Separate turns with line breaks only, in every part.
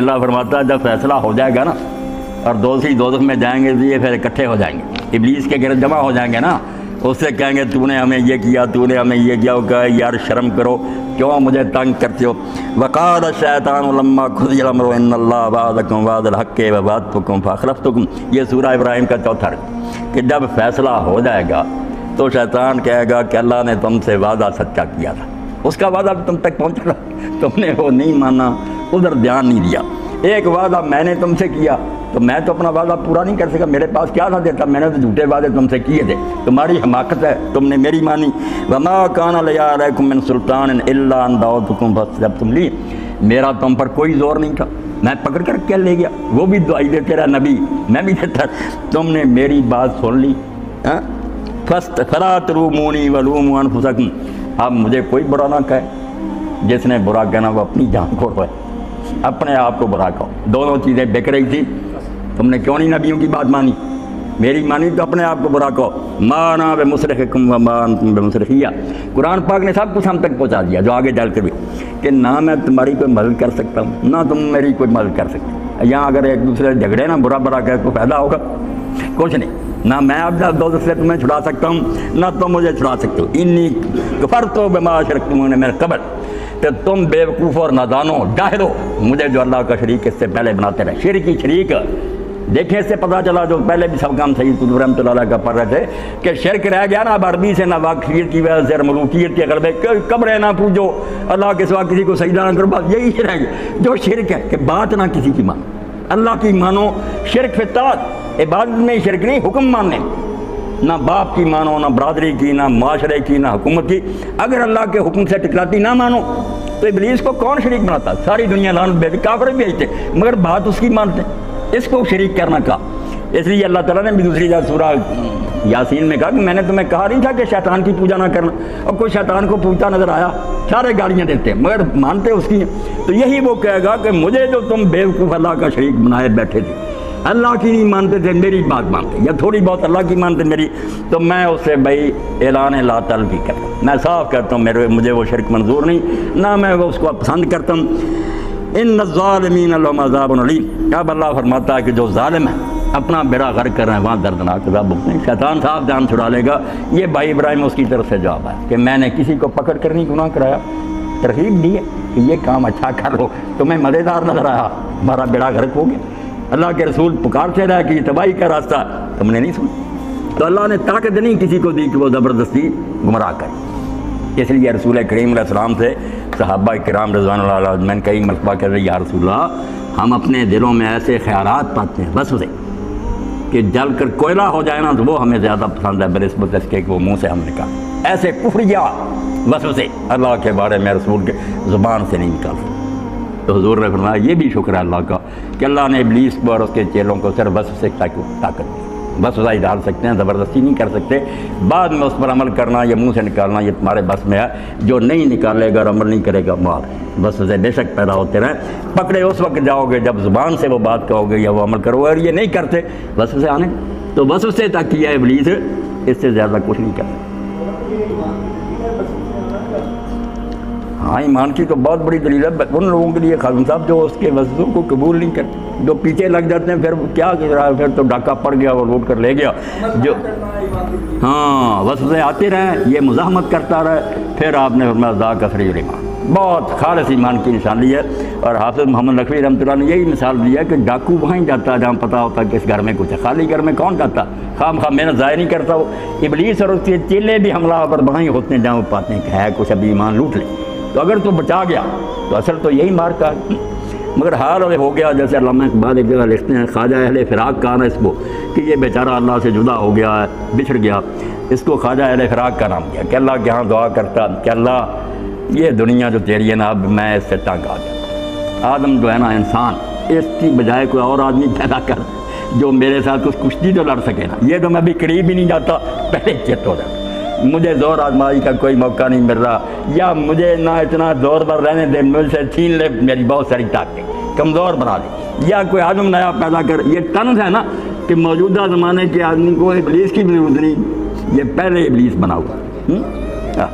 اللہ فرماتا ہے جب فیصلہ ہو جائے گا نا اور دوسری دوزخ میں جائیں گے تو یہ پھر اکٹھے ہو جائیں گے، ابلیس کے گرد جمع ہو جائیں گے نا، اس سے کہیں گے تو نے ہمیں یہ کیا، تو نے ہمیں یہ کیا، وہ کہا یار شرم کرو، کیوں مجھے تنگ کرتے ہو۔ وقال الشیطان لما قضی الامر ان اللہ وعدکم وعد الحق ووعدتکم فاخلفتکم، یہ سورہ ابراہیم کا چوتھا رکوع کہ جب فیصلہ ہو جائے گا تو شیطان کہے گا کہ اللہ نے تم سے وعدہ سچا کیا تھا، اس کا وعدہ تم تک پہنچ رہا، تم نے وہ نہیں مانا، ادھر دھیان نہیں دیا۔ ایک وعدہ میں نے تم سے کیا تو میں تو اپنا وعدہ پورا نہیں کر سکا، میرے پاس کیا تھا دیتا، میں نے تو جھوٹے وعدے تم سے کیے تھے، تمہاری حماقت ہے، تم نے میری مانی۔ وما کان لی علیکم من سلطان الا ان دعوتکم فاستجبتم لی، میرا تم پر کوئی زور نہیں تھا، میں پکڑ کر کے لے گیا، وہ بھی دعائی دیتے رہا نبی، میں بھی دیتا، تم نے میری بات سن لی۔ فلا تلومونی ولوموا انفسکم، اب مجھے کوئی برا نہ کہے، جس نے برا کہنا وہ اپنی جان کو روئے، اپنے آپ کو برا کہو، دونوں چیزیں بک رہی تھی، تم نے کیوں نہیں نبیوں کی بات مانی، میری مانی تو اپنے آپ کو برا کہو۔ ما انا بمصرخکم وما انتم بمصرخیہ، قرآن پاک نے سب کچھ ہم تک پہنچا دیا جو آگے چل کر بھی، کہ نہ میں تمہاری کوئی مدد کر سکتا ہوں نہ تم میری کوئی مدد کر سکتے، یہاں اگر ایک دوسرے سے جھگڑے نا برا برا کہے تو فائدہ ہوگا کچھ نہیں، نہ میں اب دوزخ سے تمہیں چھڑا سکتا ہوں نہ تم مجھے چھڑا سکتے ہو۔ انی کفرت بما اشرکتمونی من قبل، کہ تم بے وقوف اور نادانو جاہل ہو مجھے جو اللہ کا شریک اس سے پہلے بناتے رہے، شرک کی شریک دیکھیں، اس سے پتہ چلا جو پہلے بھی سب کام سید قطب رحمۃ اللہ علیہ کا پڑھ رہے تھے کہ شرک رہ گیا نا اب عربی سے، نہ واقفیت کی وجہ سے ملوکیت کے غلبے، قبریں نہ پوجو، اللہ کے سوا کسی کو سجدہ نہ کرو، بس یہی رہ گیا جو شرک ہے، کہ بات نہ کسی کی مانو، اللہ کی مانو، شرک فی الطاعت، عبادت میں شرک نہیں، حکم ماننے، نہ باپ کی مانو، نہ برادری کی، نہ معاشرے کی، نہ حکومت کی، اگر اللہ کے حکم سے ٹکراتی نہ مانو تو ابلیس کو کون شریک بناتا، ساری دنیا لعنت بھیجتی، کافر بھیجتے، مگر بات اس کی مانتے، اس کو شریک کرنا کہا۔ اس لیے اللہ تعالیٰ نے بھی دوسری جگہ سورہ یاسین میں کہا کہ میں نے تمہیں کہا نہیں تھا کہ شیطان کی پوجا نہ کرنا، اور کوئی شیطان کو پوجتا نظر آیا سارے گالیاں دیتے ہیں مگر مانتے اس کی ہیں، تو یہی وہ کہے گا کہ مجھے جو تم بیوقوف اللہ کا شریک بنائے بیٹھے تھے، اللہ کی نہیں مانتے تھے، میری بات مانتے یا تھوڑی بہت اللہ کی مانتے میری، تو میں اس سے بھائی اعلان لا طلبی کرتا ہوں، میں صاف کرتا ہوں مجھے وہ شرک منظور نہیں، نہ میں اس کو پسند کرتا ہوں۔ ان الظالمین لهم عذاب علیم، اب اللہ فرماتا ہے کہ جو ظالم ہے اپنا بیڑا غرق کر رہے ہیں وہاں دردناک عذاب بھگتیں، شیطان صاحب جان چھڑا لے گا۔ یہ بھائی ابراہیم اس کی طرف سے جواب ہے کہ میں نے کسی کو پکڑ کر نہیں گناہ کرایا، ترغیب دی ہے کہ یہ کام اچھا کر لو، تمہیں مزیدار نظر آیا، ہمارا بیڑا غرق ہو گیا، اللہ کے رسول پکارتے رہے کہ یہ تباہی کا راستہ، تم نے نہیں سنا، تو اللہ نے طاقت نہیں کسی کو دی کہ وہ زبردستی گمراہ کرے۔ اس لیے رسول کریم علیہ السلام سے صحابہ کرام رضوان اللہ علیہ میں نے کئی مرتبہ کہتے ہیں یا رسول اللہ ہم اپنے دلوں میں ایسے خیالات پاتے ہیں بس اسے کہ جل کر کوئلہ ہو جائے نا تو وہ ہمیں زیادہ پسند ہے بنسبت اس کے کہ وہ منہ سے ہم نکال، ایسے کفریہ وسوسے اللہ کے بارے میں رسول کے زبان سے نہیں نکال سکتے۔ تو حضور نے فرمایا یہ بھی شکر ہے اللہ کا کہ اللہ نے ابلیس کو اور اس کے چیلوں کو صرف وسوسے طاقت دی، بس وسائی ڈال سکتے ہیں، زبردستی نہیں کر سکتے، بعد میں اس پر عمل کرنا یا منہ سے نکالنا یہ تمہارے بس میں ہے، جو نہیں نکالے گا اور عمل نہیں کرے گا مار، بس وسے بے شک پیدا ہوتے رہیں، پکڑے اس وقت جاؤ گے جب زبان سے وہ بات کہو گے یا وہ عمل کرو گے، اور یہ نہیں کرتے بس وسے آنے تو بس وسے تک کیا ابلیس، اس سے زیادہ کچھ نہیں کرتا۔ ہاں ایمان کی تو بہت بڑی دلیل ہے ان لوگوں کے لیے خادم صاحب جو اس کے وسوسوں کو قبول نہیں کرتے، جو پیچھے لگ جاتے ہیں، پھر کیا کر رہا ہے، پھر تو ڈاکہ پڑ گیا اور لوٹ کر لے گیا، جو ہاں وسوسے آتے رہیں یہ مزاحمت کرتا رہے، پھر آپ نے فرمایا ذاک فریق ایمان، بہت خالص ایمان کی نشانی ہے۔ اور حافظ محمد نقوی رحمۃ اللہ نے یہی مثال دی ہے کہ ڈاکو وہیں جاتا ہے جہاں پتہ ہوتا ہے کہ اس گھر میں کچھ ہے، خالی گھر میں کون جاتا، خام خواہ محنت ضائع نہیں کرتا، وہ ابلیس اور اس کے چیلے بھی حملہ آور وہیں ہوتے ہیں جہاں وہ پاتے ہیں کہ ہے کچھ ابھی ایمان لوٹ لے، تو اگر تو بچا گیا تو اصل تو یہی مار کا، مگر حال ہو گیا جیسے علامہ اقبال ایک جگہ لکھتے ہیں خواجہ اہل فراق کہا نا اس کو کہ یہ بیچارہ اللہ سے جدا ہو گیا ہے، بچھڑ گیا، اس کو خواجہ اہل فراق کا نام دیا کہ اللہ کے ہاں دعا کرتا کہ اللہ یہ دنیا جو تیری ہے نا اب میں اس سے تنگ آ گیا، آدم جو ہے نا انسان، اس کی بجائے کوئی اور آدمی پیدا کر جو میرے ساتھ کچھ کشتی تو لڑ سکے نا، یہ تو میں بھی قریب ہی نہیں جاتا، پہلے چت ہو جاتا، مجھے زور آزمائی کا کوئی موقع نہیں مل رہا، یا مجھے نہ اتنا زور پر رہنے دے، مجھ سے چھین لے میری بہت ساری طاقتیں، کمزور بنا دے، یا کوئی آدم نیا پیدا کر، یہ طنز ہے نا کہ موجودہ زمانے کے آدمی کو ابلیس کی بھی ضرورت نہیں، یہ پہلے ابلیس بنا ہوا۔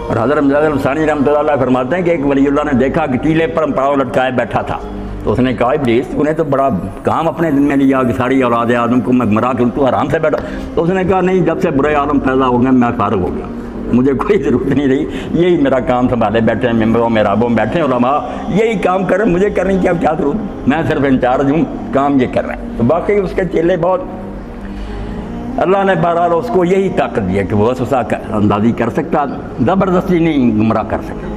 اور حضرت امجد ثانی رحمۃ اللہ علیہ فرماتے ہیں کہ ایک ولی اللہ نے دیکھا کہ ٹیلے پر پاؤں لٹکائے بیٹھا تھا، تو اس نے کہا ابلیس انہیں تو بڑا کام اپنے دن میں لیا کہ ساری اولاد آدم کو میں گمراہ کروں، تو آرام سے بیٹھا. تو اس نے کہا نہیں، جب سے برے عالم پیدا ہو گئے میں فارغ ہو گیا، مجھے کوئی ضرورت نہیں رہی، یہی میرا کام سنبھالے بیٹھے ہیں ممبروں میں رابوں میں بیٹھے ہیں علماء، یہی کام کریں، مجھے کرنے کی اب کیا ضرورت، میں صرف انچارج ہوں، کام یہ کر رہے ہیں. تو باقی اس کے چیلے بہت، اللہ نے بہرحال اس کو یہی طاقت دی ہے کہ وہ وسوسہ اندازی کر سکتا، زبردستی نہیں گمراہ کر سکتا.